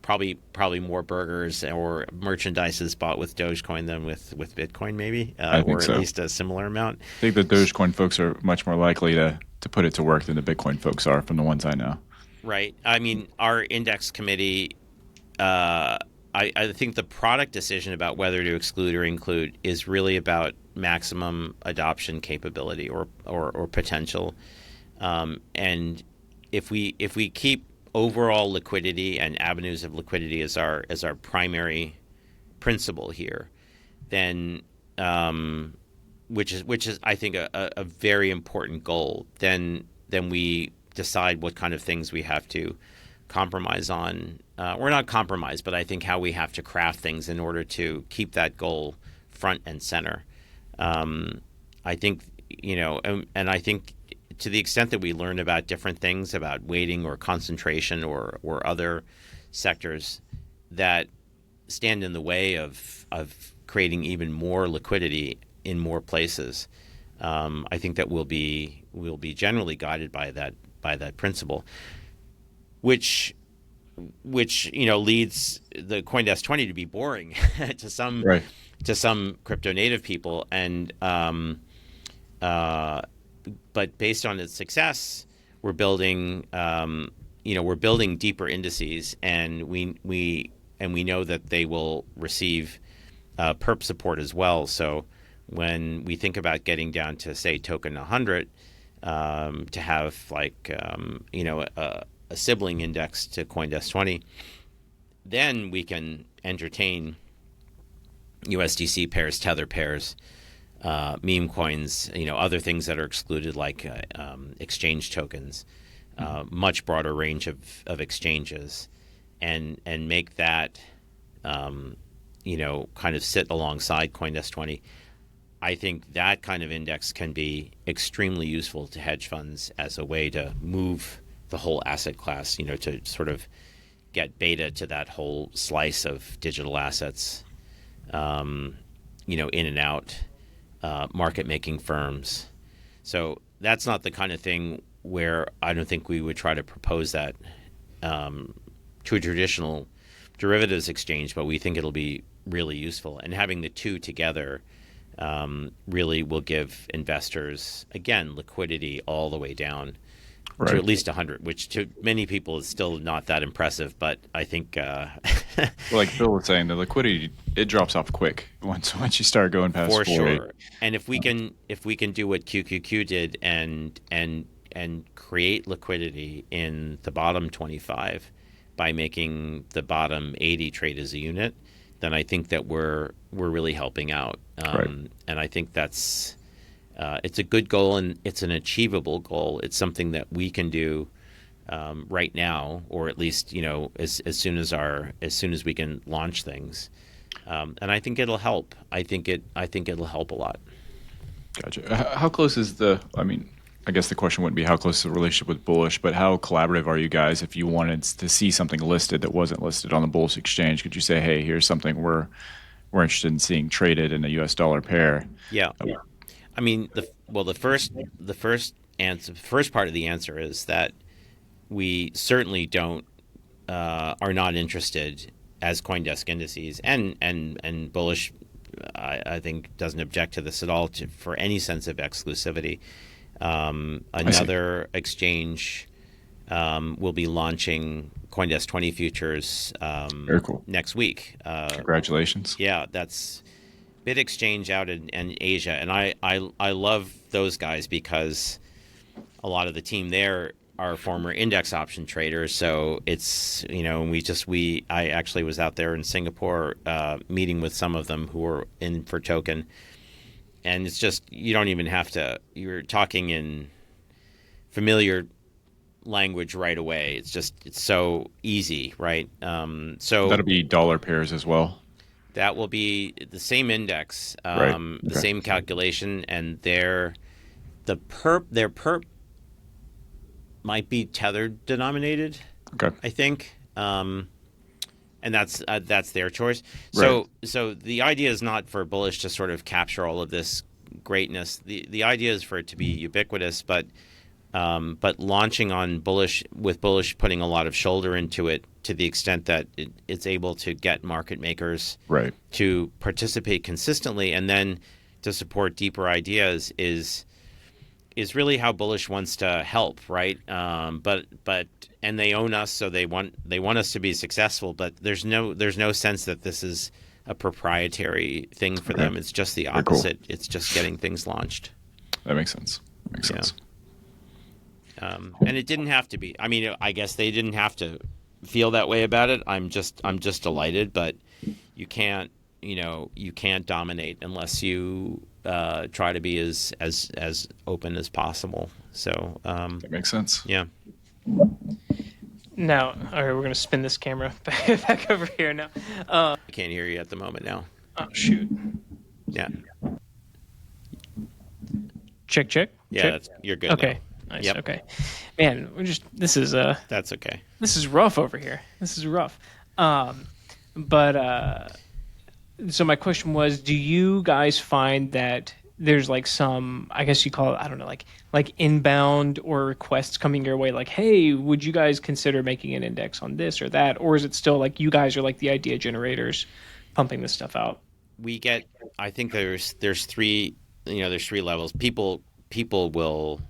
probably more burgers or merchandise is bought with Dogecoin than with Bitcoin, maybe, or at least a similar amount. I think the Dogecoin folks are much more likely to put it to work than the Bitcoin folks are, from the ones I know. Right. I mean, our index committee, I think the product decision about whether to exclude or include is really about maximum adoption capability or potential. And if we keep overall liquidity and avenues of liquidity as our primary principle here, then which is I think a very important goal, then we decide what kind of things we have to compromise on. Or not compromise, but I think how we have to craft things in order to keep that goal front and center. I think, and I think to the extent that we learn about different things, about weighting or concentration or other sectors that stand in the way of creating even more liquidity in more places, I think that we'll be generally guided by that principle, which leads the Coindesk 20 to be boring to some crypto native people, and but based on its success, we're building deeper indices, and we know that they will receive perp support as well. So when we think about getting down to, say, token 100, to have a sibling index to Coindesk 20, then we can entertain USDC pairs, tether pairs, meme coins, other things that are excluded, like exchange tokens, much broader range of exchanges, and make that kind of sit alongside Coindesk 20. I think that kind of index can be extremely useful to hedge funds as a way to move the whole asset class, to sort of get beta to that whole slice of digital assets, in and out, market making firms. So that's not the kind of thing where I don't think we would try to propose that to a traditional derivatives exchange, but we think it'll be really useful. And having the two together really will give investors, again, liquidity all the way down to at least 100, which to many people is still not that impressive. But I think, well, like Phil was saying, the liquidity, it drops off quick once you start going past for 40. sure. And if we can do what QQQ did and create liquidity in the bottom 25 by making the bottom 80 trade as a unit, then I think that we're really helping out. And I think that's It's a good goal, and it's an achievable goal. It's something that we can do right now, or at least as soon as we can launch things. And I think it'll help. I think it'll help a lot. Gotcha. How close is the? I mean, I guess the question wouldn't be how close is the relationship with Bullish, but how collaborative are you guys? If you wanted to see something listed that wasn't listed on the Bullish exchange, could you say, "Hey, here's something we're interested in seeing traded in a U.S. dollar pair"? Yeah. I mean, the first part of the answer is that we certainly don't are not interested as Coindesk Indices, and Bullish, I think, doesn't object to this at all for any sense of exclusivity. Another exchange will be launching Coindesk 20 futures Very cool. next week. Congratulations. Yeah, that's Bit Exchange out in Asia, and I love those guys because a lot of the team there are former index option traders. So it's I actually was out there in Singapore meeting with some of them who were in for token, and it's just you don't even have to. You're talking in familiar language right away. It's so easy, right? So That'll be dollar pairs as well. that will be the same index, Right. the Okay. same calculation, and their perp might be tethered denominated, Okay. I think, and that's their choice. So the idea is not for Bullish to sort of capture all of this greatness. The idea is for it to be ubiquitous, but launching on Bullish with Bullish putting a lot of shoulder into it to the extent that it's able to get market makers Right. to participate consistently and then to support deeper ideas is really how Bullish wants to help, right? But and they own us, so they want us to be successful. But there's no sense that this is a proprietary thing for them. It's just the Very cool. opposite. It's just getting things launched. That makes sense. Makes Yeah. sense. And it didn't have to be. I mean, I guess they didn't have to feel that way about it. I'm just delighted, but you can't dominate unless you try to be as open as possible. So That makes sense. yeah. Now, all right, we're gonna spin this camera back over here now. I can't hear you at the moment now. Oh shoot! Yeah. Check. Yeah, Check. you're good. Okay. Now. Nice. Yep. Okay. Man, this is That's okay. this is rough over here. This is rough. But so my question was, do you guys find that there's like some, I guess you call it, I don't know, like inbound or requests coming your way, like, hey, would you guys consider making an index on this or that, or is it still like you guys are like the idea generators, pumping this stuff out? We get. I think there's three. There's three levels. People will.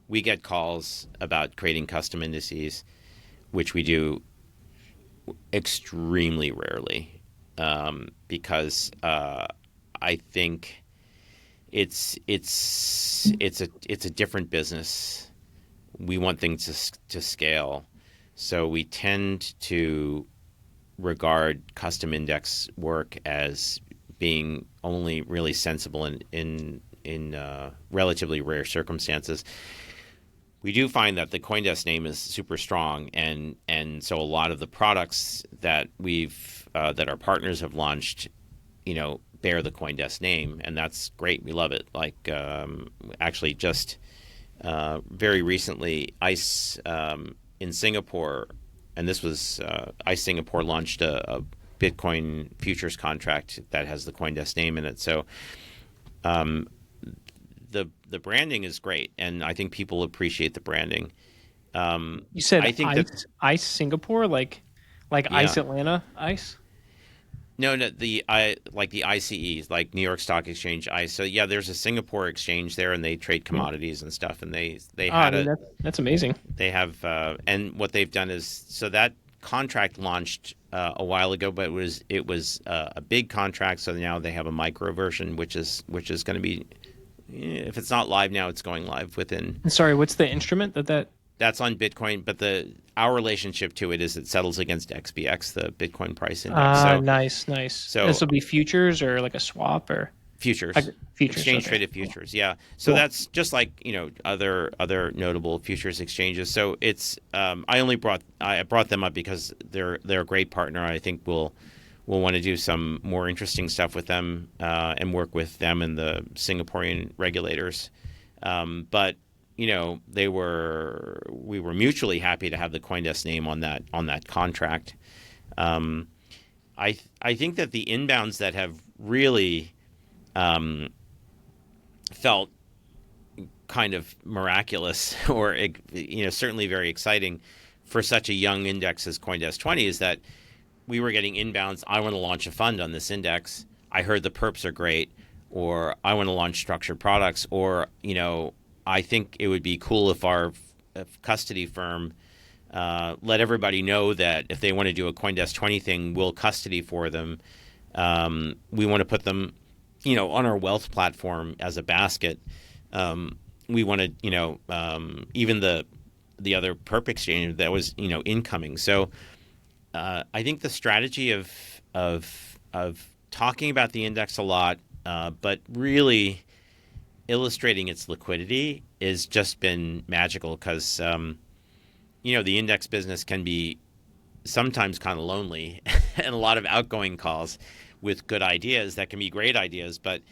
We get calls about creating custom indices, which we do extremely rarely, because I think it's a different business. We want things to scale, so we tend to regard custom index work as being only really sensible in relatively rare circumstances. We do find that the Coindesk name is super strong, and so a lot of the products that that our partners have launched, bear the Coindesk name, and that's great. We love it. Like actually, just very recently, ICE in Singapore, and this was ICE Singapore launched a Bitcoin futures contract that has the Coindesk name in it. So the branding is great, and I think people appreciate the branding. You said I think ICE Singapore, like ICE Atlanta, ICE. No, the ICEs, like New York Stock Exchange, ICE. So yeah, there's a Singapore exchange there, and they trade commodities and stuff, and they had that's amazing. They have, and what they've done is, so that contract launched a while ago, but it was a big contract. So now they have a micro version, which is going to be, if it's not live now, it's going live within. And sorry, what's the instrument that? That's on Bitcoin, but our relationship to it is it settles against XBX, the Bitcoin price index. Nice. So this will be futures or like a swap or. Futures, Futures. exchange Okay. traded Cool. futures. Yeah. So Cool. that's just like, other notable futures exchanges. So it's I brought them up because they're a great partner. I think we'll want to do some more interesting stuff with them, and work with them and the Singaporean regulators. But we were mutually happy to have the CoinDesk name on that contract. Um, I think that the inbounds that have really felt kind of miraculous, or certainly very exciting for such a young index as CoinDesk 20, is that we were getting inbounds. I want to launch a fund on this index. I heard the perps are great, or I want to launch structured products, or I think it would be cool if our custody firm let everybody know that if they want to do a CoinDesk 20 thing, we'll custody for them. We want to put them, on our wealth platform as a basket. We want to, even the other perp exchange that was, incoming. So I think the strategy of talking about the index a lot, but really illustrating its liquidity has just been magical, because the index business can be sometimes kind of lonely and a lot of outgoing calls with good ideas that can be great ideas, but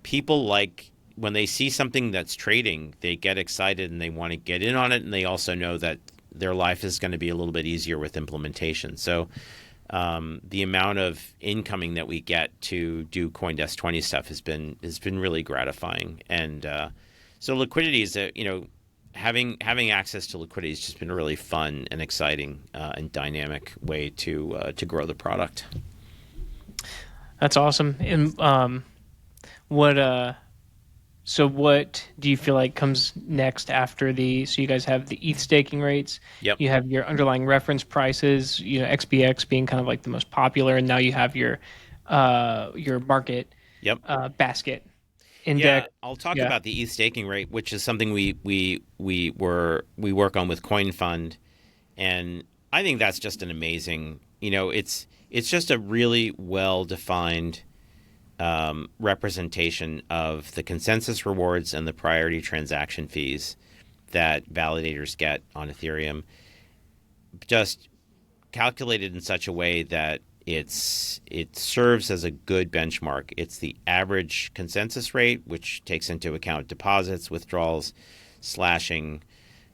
people, like, when they see something that's trading, they get excited and they want to get in on it, and they also know that their life is going to be a little bit easier with implementation. So the amount of incoming that we get to do CoinDesk 20 stuff has been really gratifying. And so liquidity is having access to liquidity has just been a really fun and exciting and dynamic way to grow the product. That's awesome. And what so what do you feel like comes next after so you guys have the ETH staking rates, Yep. you have your underlying reference prices, XBX being kind of like the most popular, and now you have your market Yep. basket Yeah, index. I'll talk Yeah. about the ETH staking rate, which is something we work on with CoinFund, and I think that's just an amazing. It's just a really well defined representation of the consensus rewards and the priority transaction fees that validators get on Ethereum, just calculated in such a way that it serves as a good benchmark. It's the average consensus rate, which takes into account deposits, withdrawals, slashing,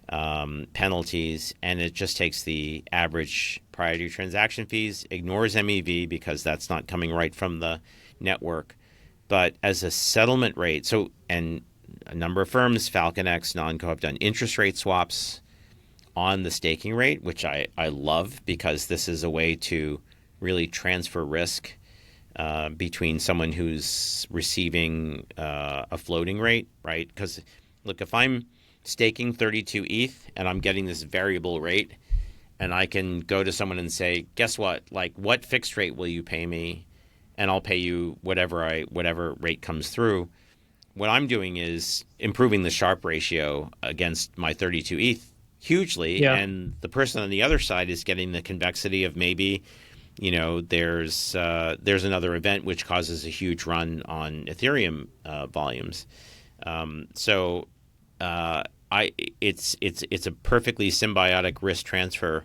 penalties, and it just takes the average priority transaction fees, ignores MEV because that's not coming right from the network. But as a settlement rate, and a number of firms, FalconX, Nonco, have done interest rate swaps on the staking rate, which I love, because this is a way to really transfer risk between someone who's receiving a floating rate, right? Because look, if I'm staking 32 ETH and I'm getting this variable rate, and I can go to someone and say, guess what? Like, what fixed rate will you pay me? And I'll pay you whatever rate comes through. What I'm doing is improving the Sharpe ratio against my 32 ETH hugely, Yeah. and the person on the other side is getting the convexity of maybe, there's another event which causes a huge run on Ethereum volumes. So it's a perfectly symbiotic risk transfer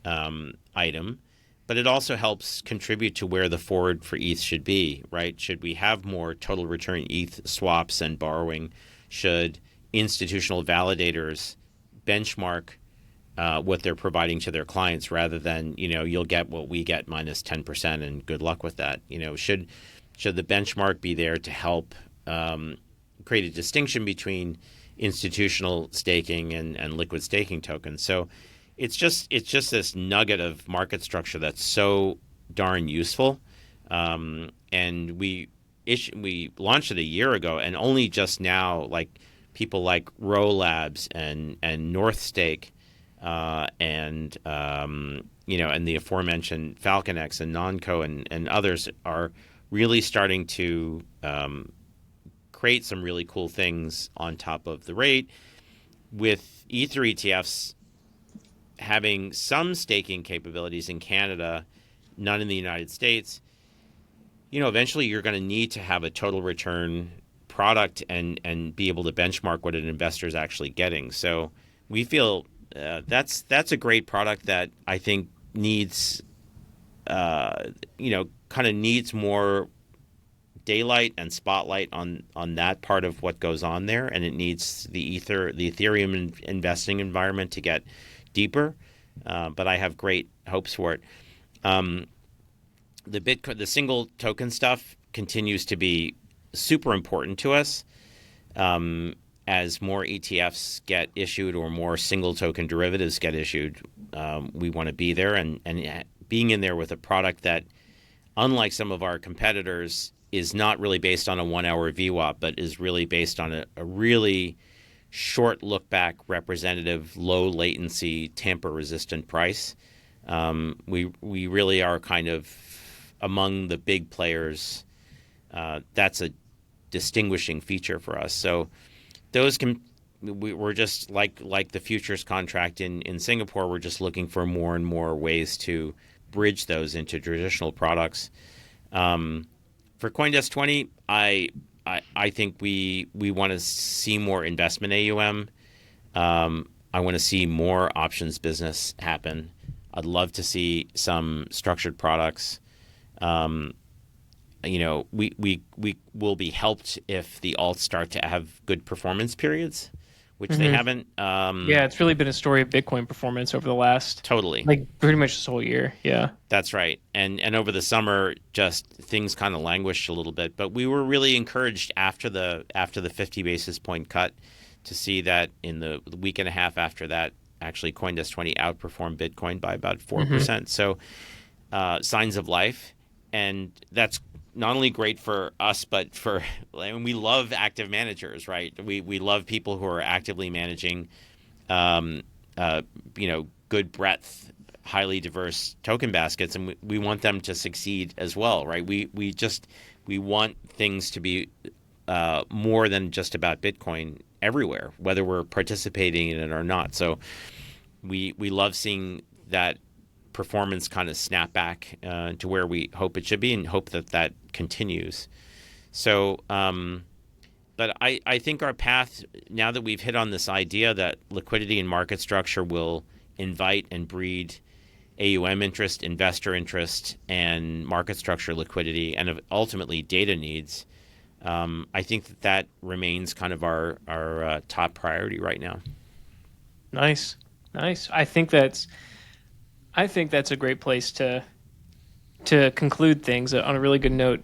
item, but it also helps contribute to where the forward for ETH should be, right? Should we have more total return ETH swaps and borrowing? Should institutional validators benchmark what they're providing to their clients, rather than, you'll get what we get minus 10% and good luck with that? Should the benchmark be there to help create a distinction between institutional staking and liquid staking tokens? So it's just this nugget of market structure that's so darn useful. And we launched it a year ago, and only just now, like, people like Row Labs and North Stake, and the aforementioned FalconX and Nonco and others are really starting to create some really cool things on top of the rate, with Ether ETFs having some staking capabilities in Canada, none in the United States. eventually you're going to need to have a total return product and be able to benchmark what an investor is actually getting. So we feel that's a great product that I think needs, kind of needs more daylight and spotlight on that part of what goes on there, and it needs the Ethereum investing environment to get deeper. But I have great hopes for it. The single token stuff continues to be super important to us. As more ETFs get issued or more single token derivatives get issued, we want to be there and being in there with a product that, unlike some of our competitors, is not really based on a 1 hour VWAP, but is really based on a really short look back, representative, low latency, tamper resistant price. We really are kind of among the big players. That's a distinguishing feature for us. So those we're just like the futures contract in Singapore. We're just looking for more and more ways to bridge those into traditional products. For Coindesk 20, I think we want to see more investment AUM. I want to see more options business happen. I'd love to see some structured products. We will be helped if the alts start to have good performance periods, which they haven't. Yeah, it's really been a story of Bitcoin performance over the last Totally. pretty much this whole year. Yeah. That's right. And over the summer, just things kind of languished a little bit. But we were really encouraged after the 50 basis point cut to see that in the week and a half after that, actually Coindesk 20 outperformed Bitcoin by about 4%. So signs of life. And that's not only great for us, but and we love active managers, right? We love people who are actively managing, good breadth, highly diverse token baskets, and we want them to succeed as well, right? We want things to be more than just about Bitcoin everywhere, whether we're participating in it or not. So we love seeing that performance kind of snap back to where we hope it should be, and hope that continues. So, but I think our path, now that we've hit on this idea that liquidity and market structure will invite and breed AUM interest, investor interest, and market structure liquidity, and ultimately data needs, I think that remains kind of our top priority right now. Nice. I think that's a great place to conclude things on a really good note.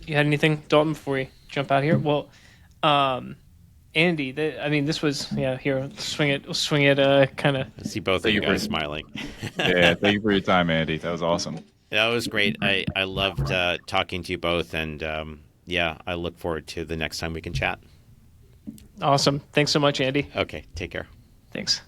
You had anything, Dalton, before we jump out here? Well, Andy, this was, here, we'll swing it, kind of. I see both of you guys smiling. Yeah, thank you for your time, Andy. That was awesome. That was great. I loved talking to you both, and I look forward to the next time we can chat. Awesome. Thanks so much, Andy. Okay, take care. Thanks.